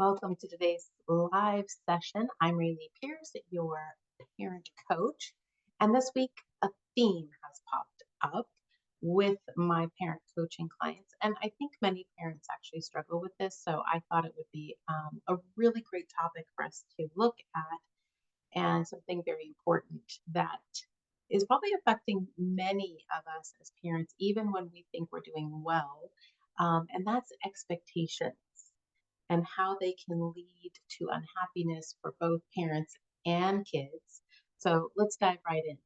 Welcome to today's live session. I'm Rayleigh Pierce, your parent coach. And this week, a theme has popped up with my parent coaching clients. And I think many parents actually struggle with this. So I thought it would be a really great topic for us to look at and something very important that is probably affecting many of us as parents, even when we think we're doing well. And that's expectations and how they can lead to unhappiness for both parents and kids. So let's dive right in.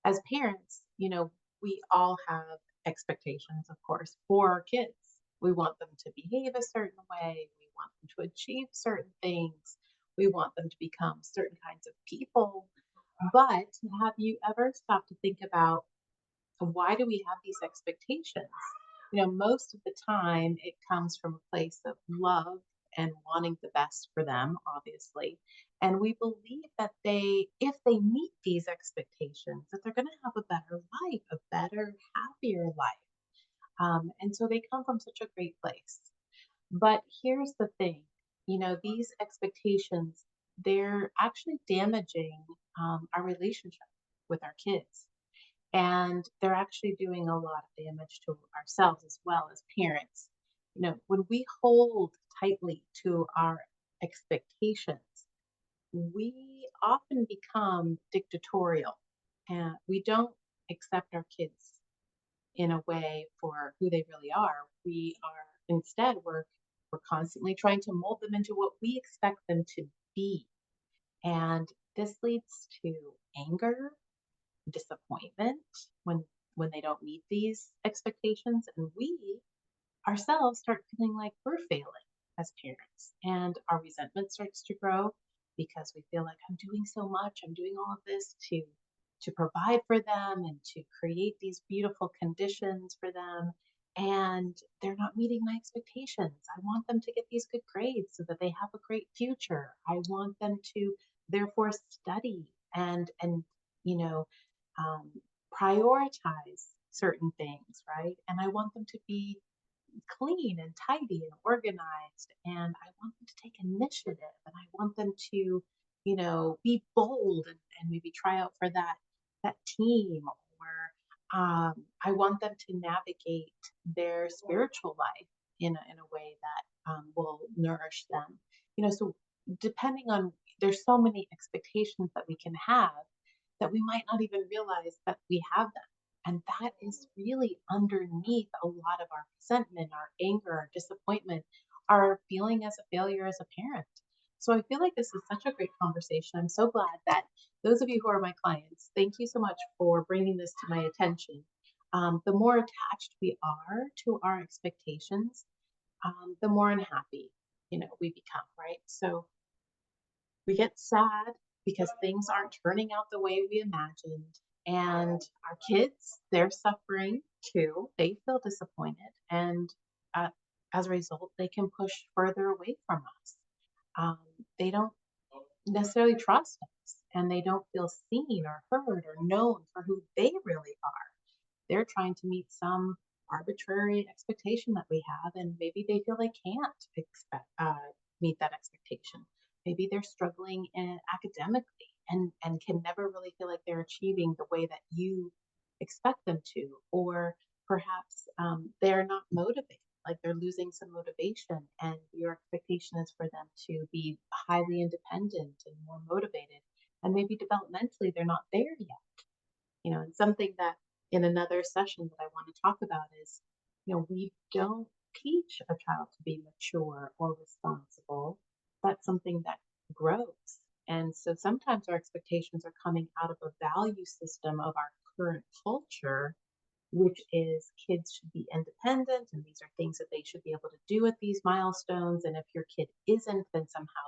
As parents, we all have expectations, of course, for our kids. We want them to behave a certain way, we want them to achieve certain things, we want them to become certain kinds of people. But have you ever stopped to think about why do we have these expectations? Most of the time it comes from a place of love and wanting the best for them, obviously. And we believe that if they meet these expectations, that they're going to have a better life, a better, happier life. And so they come from such a great place. But here's the thing, these expectations, they're actually damaging our relationship with our kids, and they're actually doing a lot of damage to ourselves as well as parents. When we hold tightly to our expectations, we often become dictatorial and we don't accept our kids in a way for who they really are. We are instead we're constantly trying to mold them into what we expect them to be. And this leads to anger, disappointment when they don't meet these expectations, and we ourselves start feeling like we're failing as parents, and our resentment starts to grow because we feel like I'm doing so much, I'm doing all of this to provide for them and to create these beautiful conditions for them, and they're not meeting my expectations. I want them to get these good grades so that they have a great future. I want them to therefore study and you know um, prioritize certain things, right? And I want them to be clean and tidy and organized. And I want them to take initiative, and I want them to, be bold and maybe try out for that team. Or I want them to navigate their spiritual life in a way that will nourish them. So depending on, there's so many expectations that we can have that we might not even realize that we have them. And that is really underneath a lot of our resentment, our anger, our disappointment, our feeling as a failure as a parent. So I feel like this is such a great conversation. I'm so glad that those of you who are my clients, thank you so much for bringing this to my attention. The more attached we are to our expectations, the more unhappy, we become, right? So we get sad because things aren't turning out the way we imagined. And our kids, they're suffering too. They feel disappointed. And uh, as a result, they can push further away from us. Um, they don't necessarily trust us, and they don't feel seen or heard or known for who they really are. They're trying to meet some arbitrary expectation that we have, and maybe they feel they can't meet that expectation. Maybe they're struggling academically and can never really feel like they're achieving the way that you expect them to, or perhaps they're not motivated, like they're losing some motivation, and your expectation is for them to be highly independent and more motivated, and maybe developmentally they're not there yet. And something that in another session that I want to talk about is, we don't teach a child to be mature or responsible. That's something that grows. And so sometimes our expectations are coming out of a value system of our current culture, which is kids should be independent and these are things that they should be able to do at these milestones. And if your kid isn't, then somehow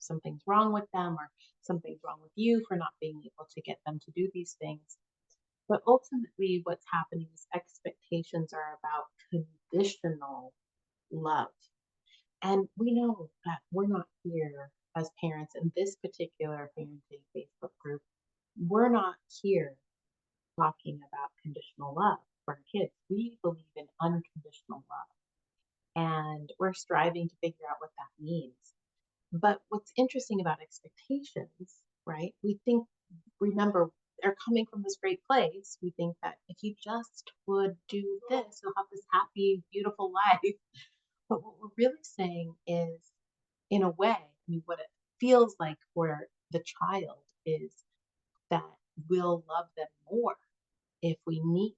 something's wrong with them, or something's wrong with you for not being able to get them to do these things. But ultimately, what's happening is expectations are about conditional love. And we know that we're not here as parents in this particular parenting Facebook group. We're not here talking about conditional love for our kids. We believe in unconditional love. And we're striving to figure out what that means. But what's interesting about expectations, right? Remember, they're coming from this great place. We think that if you just would do this, you'll have this happy, beautiful life. But what we're really saying is, in a way, what it feels like for the child is that we'll love them more if we meet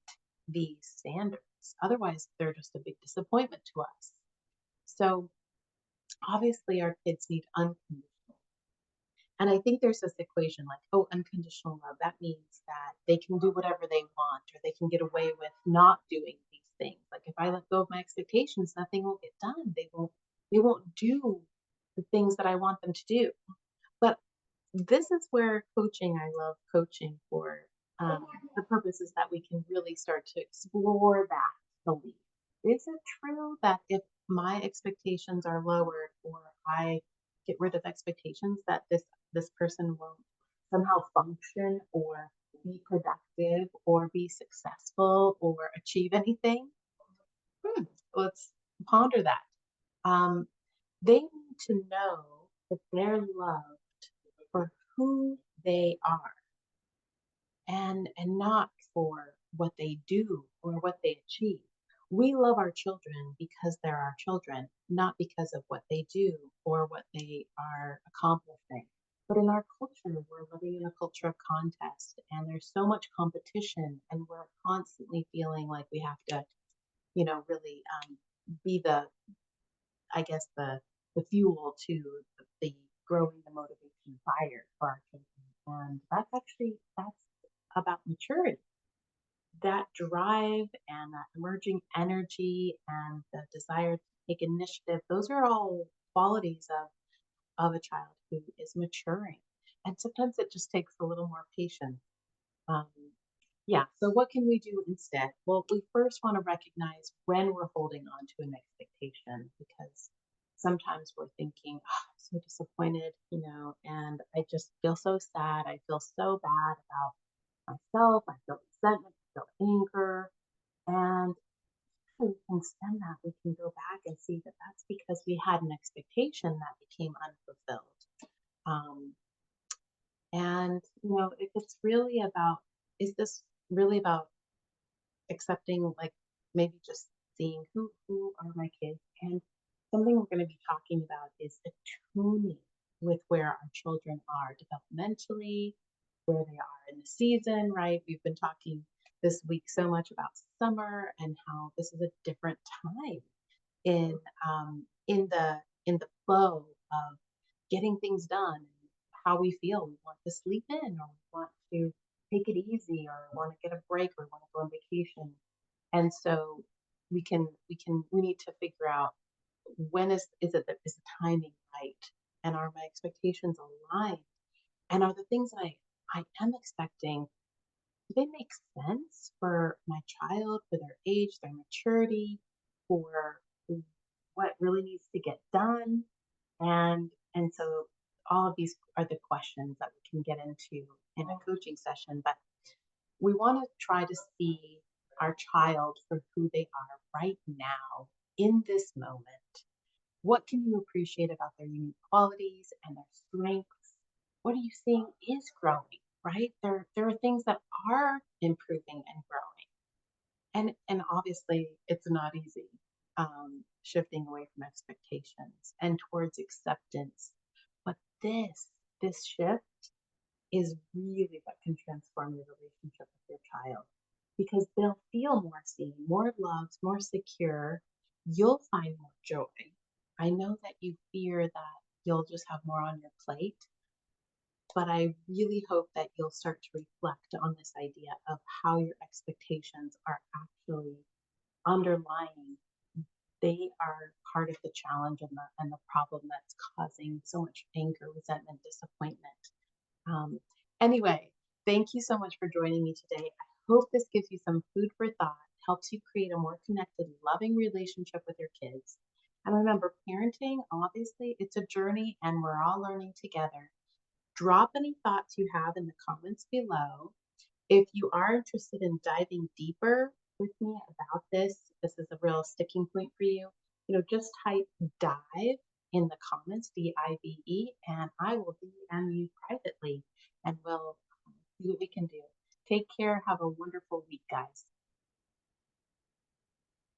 these standards. Otherwise, they're just a big disappointment to us. So obviously, our kids need unconditional. And I think there's this equation like, oh, unconditional love. That means that they can do whatever they want or they can get away with not doing these things. Like if I let go of my expectations, nothing will get done. They won't do the things that I want them to do. But this is where I love coaching for the purpose is that we can really start to explore that belief. Is it true that if my expectations are lowered or I get rid of expectations that this person won't somehow function or be productive or be successful or achieve anything? Let's ponder that. Um, they need to know that they're loved for who they are and not for what they do or what they achieve. We love our children because they're our children, not because of what they do or what they are accomplishing. But in our culture, we're living in a culture of contest and there's so much competition and we're constantly feeling like we have to, really be I guess, the fuel to the growing the motivation fire for our children. And that's about maturity. That drive and that emerging energy and the desire to take initiative, those are all qualities of a child who is maturing. And sometimes it just takes a little more patience. Um, yeah, so what can we do instead? Well, we first want to recognize when we're holding on to an expectation because sometimes we're thinking, oh, I'm so disappointed, and I just feel so sad. I feel so bad about myself. I feel resentment, I feel anger. And we can stem that. We can go back and see that that's because we had an expectation that became unfulfilled. Um, and, if it's really about, is this really about accepting, like maybe just seeing who are my kids? And something we're going to be talking about is attuning with where our children are developmentally, where they are in the season, right? We've been talking this week so much about summer and how this is a different time in in the flow of getting things done, how we feel. We want to sleep in, or we want to take it easy, or want to get a break, or want to go on vacation. And so we need to figure out when is the timing right, and are my expectations aligned, and are the things that I am expecting, do they make sense for my child, for their age, their maturity, for what really needs to get done? And so all of these are the questions that we can get into in a coaching session, but we want to try to see our child for who they are right now in this moment. What can you appreciate about their unique qualities and their strengths? What are you seeing is growing, right? There are things that are improving and growing. And obviously it's not easy, shifting away from expectations and towards acceptance. But this shift is really what can transform your relationship with your child because they'll feel more seen, more loved, more secure. You'll find more joy. I know that you fear that you'll just have more on your plate, but I really hope that you'll start to reflect on this idea of how your expectations are actually underlying. They are part of the challenge and the problem that's causing so much anger, resentment, disappointment. Um, anyway, thank you so much for joining me today. I hope this gives you some food for thought, helps you create a more connected, loving relationship with your kids. And remember, parenting, obviously, it's a journey and we're all learning together. Drop any thoughts you have in the comments below. If you are interested in diving deeper with me about this is a real sticking point for you, just type dive in the comments, VIVE, and I will DM you privately and we'll see what we can do. Take care. Have a wonderful week, guys.